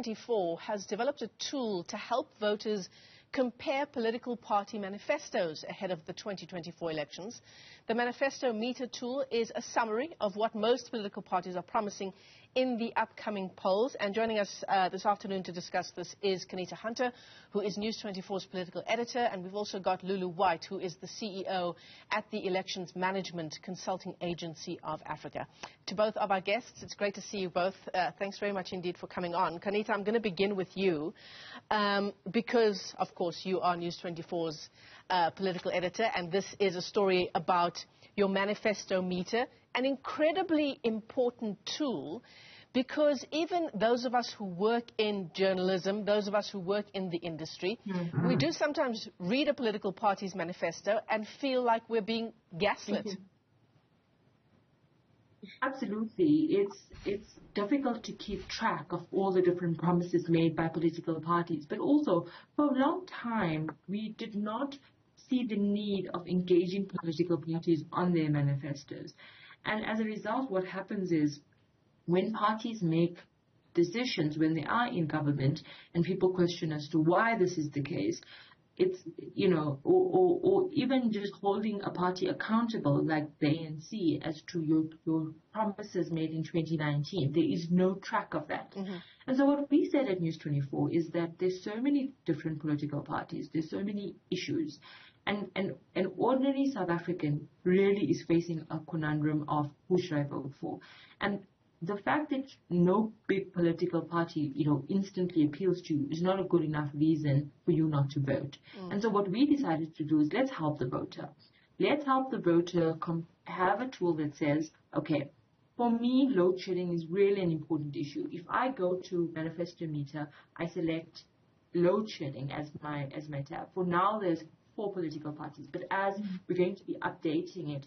News24 has developed a tool to help voters compare political party manifestos ahead of the 2024 elections. The manifesto meter tool is a summary of what most political parties are promising in the upcoming polls. And joining us this afternoon to discuss this is Qaanitah, who is News24's political editor. And we've also got Lulu White, who is the CEO at the Elections Management Consulting Agency of Africa. To both of our guests, it's great to see you both. Thanks very much indeed for coming on. Qaanitah, I'm going to begin with you because, of course, you are News24's political editor, and this is a story about your manifesto meter, an incredibly important tool, because even those of us who work in journalism, those of us who work in the industry, we do sometimes read a political party's manifesto and feel like we're being gaslit. Absolutely. It's difficult to keep track of all the different promises made by political parties. But also, for a long time, we did not see the need of engaging political parties on their manifestos. And as a result, what happens is when parties make decisions, when they are in government, and people question as to why this is the case, it's, or even just holding a party accountable like the ANC as to your promises made in 2019. There is no track of that. And so what we said at News24 is that there's so many different political parties, there's so many issues, and an ordinary South African really is facing a conundrum of who should I vote for. And the fact that no big political party, instantly appeals to you is not a good enough reason for you not to vote. And so what we decided to do is let's help the voter. Let's help the voter have a tool that says, okay, for me, load shedding is really an important issue. If I go to Manifesto Meter, I select load shedding as my tab. For now, there's 4 political parties, but as we're going to be updating it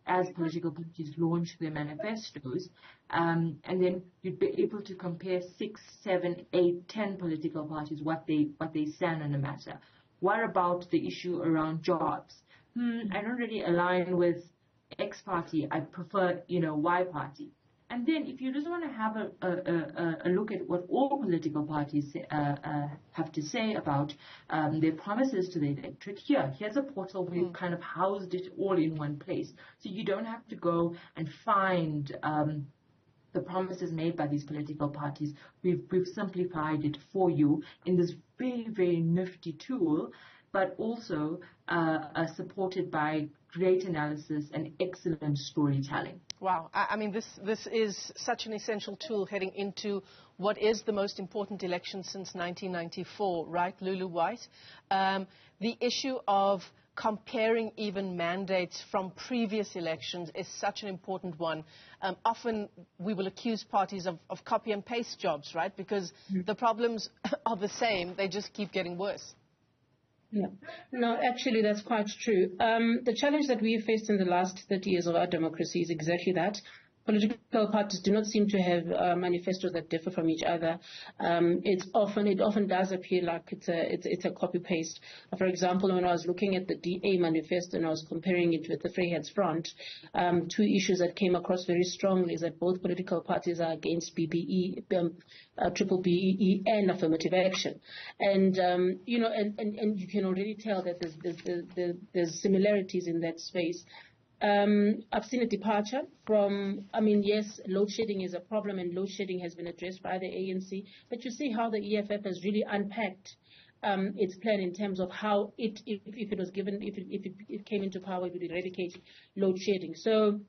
as political parties launch their manifestos, and then you'd be able to compare 6, 7, 8, 10 political parties, what they stand on the matter. What about the issue around jobs? I don't really align with X party. I prefer, Y party. And then if you just want to have a look at what all political parties have to say about their promises to the electorate, here's a portal where we've kind of housed it all in one place. So you don't have to go and find the promises made by these political parties. We've simplified it for you in this very, very nifty tool, but also supported by great analysis and excellent storytelling. Wow. I mean, this is such an essential tool heading into what is the most important election since 1994, right, Lulu White? The issue of comparing even mandates from previous elections is such an important one. Often we will accuse parties of copy and paste jobs, right, because the problems are the same, they just keep getting worse. Yeah. No, actually, that's quite true. The challenge that we faced in the last 30 years of our democracy is exactly that. Political parties do not seem to have manifestos that differ from each other. It often does appear like it's a copy paste. For example, when I was looking at the DA manifesto and I was comparing it with the Vryheids Front, 2 issues that came across very strongly is that both political parties are against BBE, triple BEE, and affirmative action, and and you can already tell that there's similarities in that space. I've seen a departure from, yes, load shedding is a problem and load shedding has been addressed by the ANC, but you see how the EFF has really unpacked its plan in terms of how if it came into power, it would eradicate load shedding. So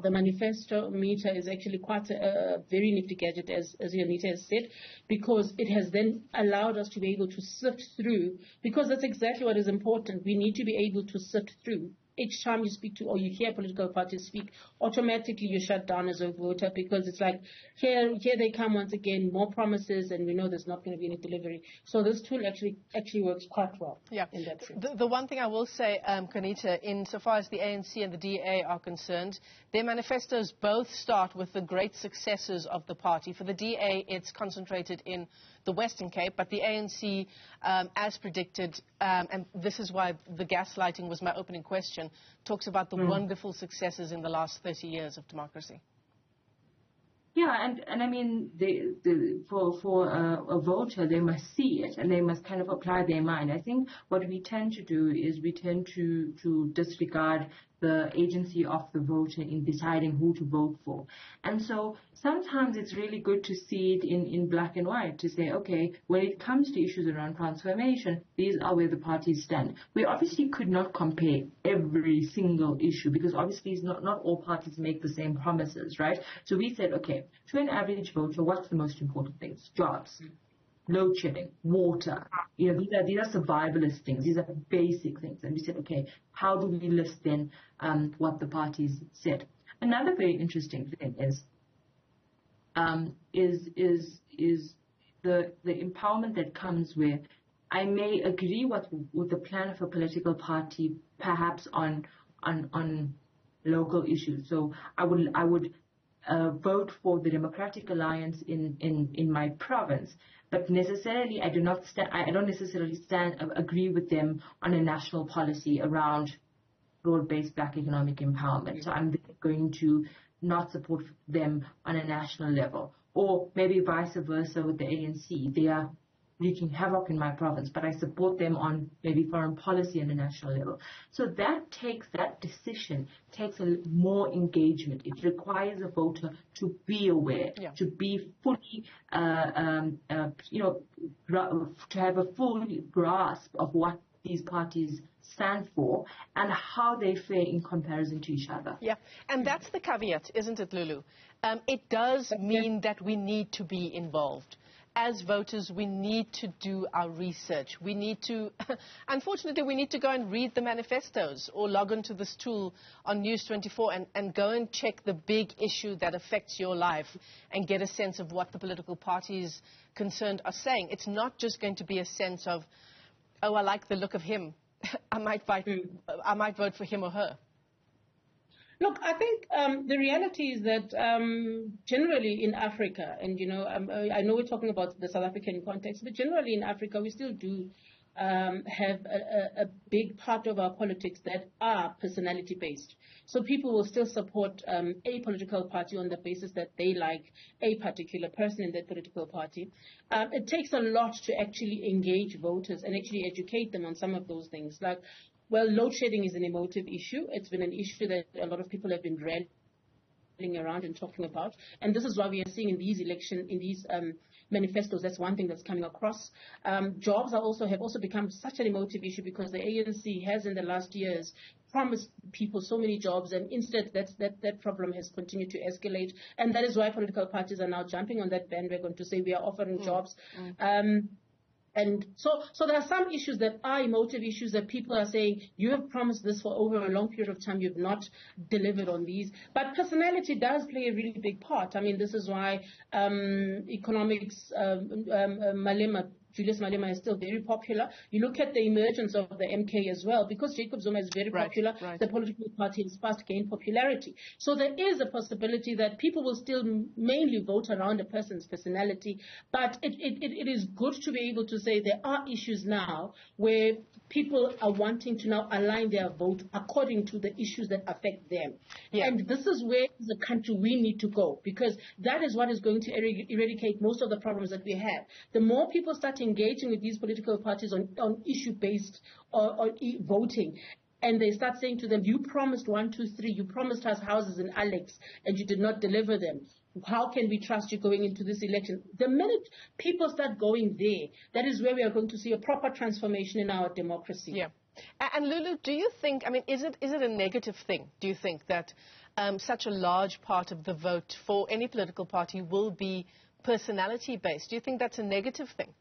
the manifesto meter is actually quite a very nifty gadget, as Qaanitah has said, because it has then allowed us to be able to sift through, because that's exactly what is important. We need to be able to sift through. Each time you speak to or you hear political parties speak, automatically you shut down as a voter, because it's like, here they come once again, more promises, and we know there's not going to be any delivery. So this tool actually works quite well. Yeah. In that sense. The one thing I will say, Qaanitah, insofar as the ANC and the DA are concerned, their manifestos both start with the great successes of the party. For the DA, it's concentrated in the Western Cape, but the ANC, as predicted, and this is why the gaslighting was my opening question, talks about the wonderful successes in the last 30 years of democracy. Yeah, and I mean, for a voter, they must see it and they must kind of apply their mind. I think what we tend to do is we tend to disregard the agency of the voter in deciding who to vote for. And so sometimes it's really good to see it in black and white, to say, okay, when it comes to issues around transformation, these are where the parties stand. We obviously could not compare every single issue because obviously it's not all parties make the same promises, right? So we said, okay, to an average voter, what's the most important things? Jobs, load shedding, water. You know, these are survivalist things. These are basic things. And we said, okay, how do we list then what the parties said? Another very interesting thing is the empowerment that comes where I may agree with the plan of a political party, perhaps on local issues. So I would vote for the Democratic Alliance in my province, but necessarily I don't necessarily agree with them on a national policy around broad-based black economic empowerment. So I'm going to not support them on a national level, or maybe vice versa with the ANC. They are wreaking havoc in my province, but I support them on maybe foreign policy on a national level. So that decision takes more engagement. It requires a voter to be aware, to be fully, to have a full grasp of what these parties stand for and how they fare in comparison to each other. Yeah, and that's the caveat, isn't it, Lulu? It does mean that we need to be involved. As voters, we need to do our research. We need to, unfortunately, we need to go and read the manifestos or log onto this tool on News 24 and go and check the big issue that affects your life and get a sense of what the political parties concerned are saying. It's not just going to be a sense of, oh, I like the look of him. I might vote for him or her. Look, I think the reality is that generally in Africa, and I know we're talking about the South African context, but generally in Africa we still do have a big part of our politics that are personality based. So people will still support a political party on the basis that they like a particular person in that political party. It takes a lot to actually engage voters and actually educate them on some of those things. Like, well, load shedding is an emotive issue. It's been an issue that a lot of people have been rallying around and talking about. And this is why we are seeing in these manifestos, that's one thing that's coming across. Jobs have also become such an emotive issue because the ANC has in the last years promised people so many jobs, and instead that problem has continued to escalate. And that is why political parties are now jumping on that bandwagon to say we are offering jobs. And so there are some issues that are emotive issues that people are saying, you have promised this for over a long period of time, you've not delivered on these. But personality does play a really big part. I mean, this is why economics, Julius Malema is still very popular. You look at the emergence of the MK as well, because Jacob Zuma is very popular, the political party has fast gained popularity. So there is a possibility that people will still mainly vote around a person's personality, but it is good to be able to say there are issues now where people are wanting to now align their vote according to the issues that affect them. Yeah. And this is where as a country we need to go, because that is what is going to eradicate most of the problems that we have. The more people start engaging with these political parties on issue-based or voting, and they start saying to them, you promised 1, 2, 3, you promised us houses in Alex, and you did not deliver them. How can we trust you going into this election? The minute people start going there, that is where we are going to see a proper transformation in our democracy. Yeah. And Lulu, do you think, I mean, is it a negative thing, do you think, that such a large part of the vote for any political party will be personality-based? Do you think that's a negative thing?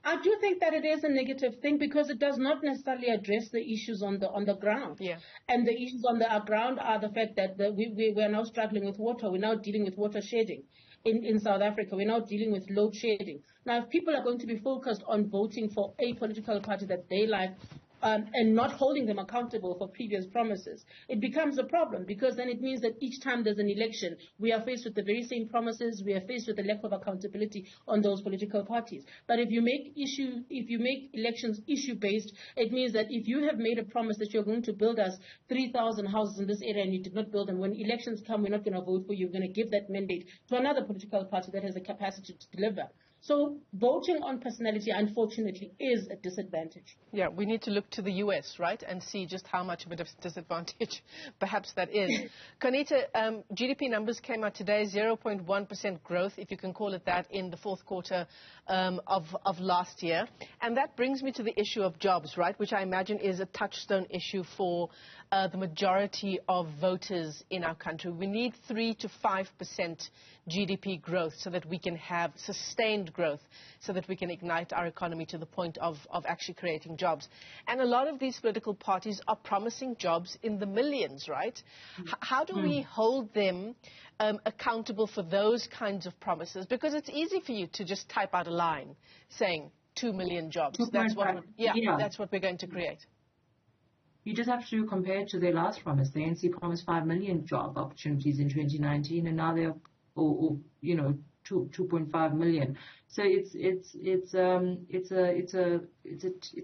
I do think that it is a negative thing because it does not necessarily address the issues on the ground. Yeah. And the issues on the ground are the fact that we are now struggling with water. We're now dealing with water shedding in South Africa. We're now dealing with load shedding. Now, if people are going to be focused on voting for a political party that they like, and not holding them accountable for previous promises, it becomes a problem, because then it means that each time there's an election, we are faced with the very same promises, we are faced with the lack of accountability on those political parties. But if you make elections issue-based, it means that if you have made a promise that you're going to build us 3,000 houses in this area and you did not build them, when elections come, we're not going to vote for you, we're going to give that mandate to another political party that has the capacity to deliver. So voting on personality, unfortunately, is a disadvantage. Yeah, we need to look to the US, right, and see just how much of a disadvantage perhaps that is. Qaanitah, GDP numbers came out today, 0.1% growth, if you can call it that, in the fourth quarter of last year. And that brings me to the issue of jobs, right, which I imagine is a touchstone issue for the majority of voters in our country. We need 3 to 5% GDP growth so that we can have sustained growth, so that we can ignite our economy to the point of actually creating jobs. And a lot of these political parties are promising jobs in the millions, right? How do we hold them accountable for those kinds of promises? Because it's easy for you to just type out a line saying 2 million jobs. That's what we're going to create. You just have to compare it to their last promise. The ANC promised 5 million job opportunities in 2019, and now they're, 2.5 million. So it's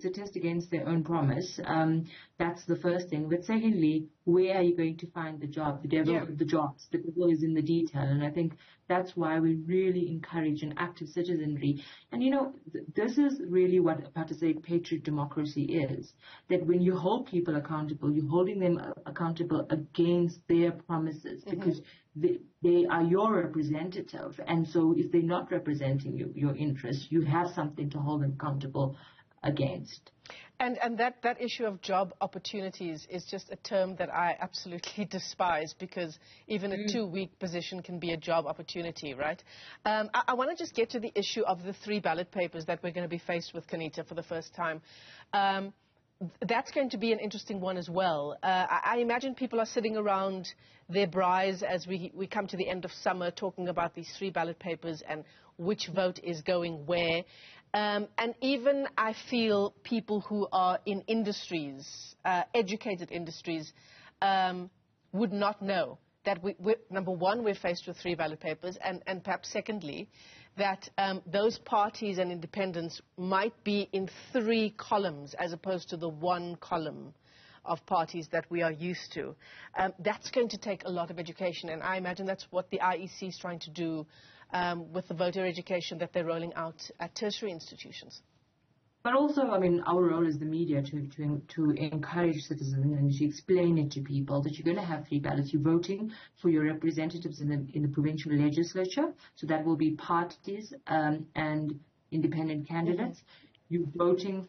a test against their own promise. That's the first thing. But secondly, where are you going to find the job? The devil of the jobs. The devil is in the detail, and I think that's why we really encourage an active citizenry. And this is really what participatory democracy is. That when you hold people accountable, you're holding them accountable against their promises, because they are your representative, and so if they're not representing your interests, you have something to hold them accountable against. And that issue of job opportunities is just a term that I absolutely despise, because even a 2-week position can be a job opportunity, right? I want to just get to the issue of the 3 ballot papers that we're going to be faced with, Qaanitah, for the first time. That's going to be an interesting one as well. I imagine people are sitting around their braais as we come to the end of summer, talking about these 3 ballot papers and which vote is going where. And even I feel people who are in industries, educated industries, would not know that number one, we're faced with 3 ballot papers, and perhaps secondly, that those parties and independents might be in 3 columns as opposed to the 1 column of parties that we are used to. That's going to take a lot of education, and I imagine that's what the IEC is trying to do with the voter education that they're rolling out at tertiary institutions. But also, our role as the media to encourage citizens and to explain it to people that you're going to have 3 ballots. You're voting for your representatives in the provincial legislature, so that will be parties and independent candidates. You're voting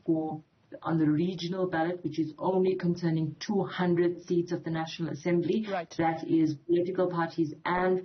on the regional ballot, which is only concerning 200 seats of the National Assembly. Right. That is political parties and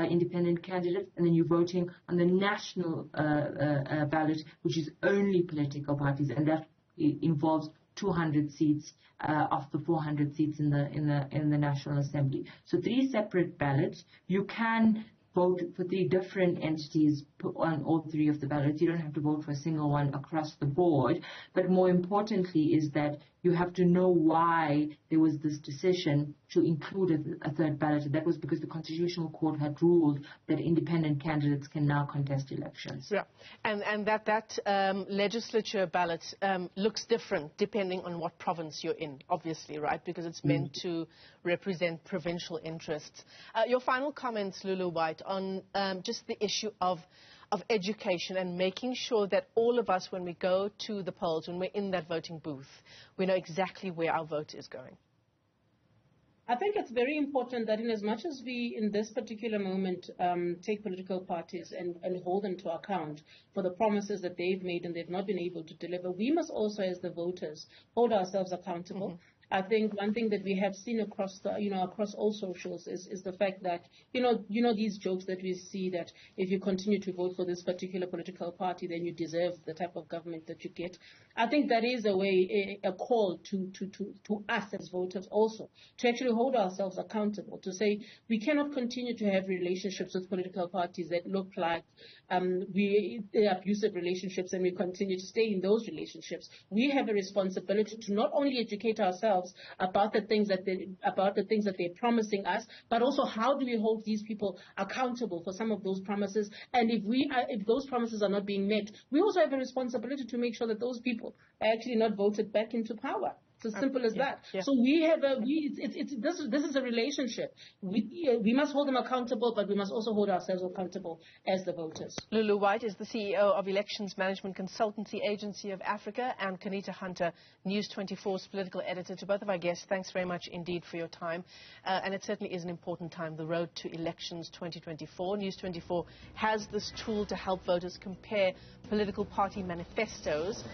independent candidates. And then you're voting on the national ballot, which is only political parties, and that involves 200 seats of the 400 seats in the National Assembly. So 3 separate ballots. You can vote for 3 different entities on all 3 of the ballots. You don't have to vote for a single one across the board. But more importantly is that you have to know why there was this decision to include a 3rd ballot. That was because the Constitutional Court had ruled that independent candidates can now contest elections. Yeah, and that legislature ballot looks different depending on what province you're in, obviously, right? Because it's meant to represent provincial interests. Your final comments, Lulu White, on just the issue of education and making sure that all of us, when we go to the polls, when we're in that voting booth, we know exactly where our vote is going. I think it's very important that in as much as we, in this particular moment, take political parties and hold them to account for the promises that they've made and they've not been able to deliver, we must also, as the voters, hold ourselves accountable. I think one thing that we have seen across across all socials is the fact that, these jokes that we see that if you continue to vote for this particular political party, then you deserve the type of government that you get. I think that is a call to us as voters also, to actually hold ourselves accountable, to say we cannot continue to have relationships with political parties that look like abusive relationships and we continue to stay in those relationships. We have a responsibility to not only educate ourselves about the things that they're promising us, but also how do we hold these people accountable for some of those promises. And if those promises are not being met, we also have a responsibility to make sure that those people are actually not voted back into power. It's as simple as that. Yeah. So this is a relationship. We must hold them accountable, but we must also hold ourselves accountable as the voters. Lulu White is the CEO of Elections Management Consultancy Agency of Africa, and Qaanitah Hunter, News 24's political editor. To both of our guests, thanks very much indeed for your time. And it certainly is an important time, the road to elections 2024. News 24 has this tool to help voters compare political party manifestos.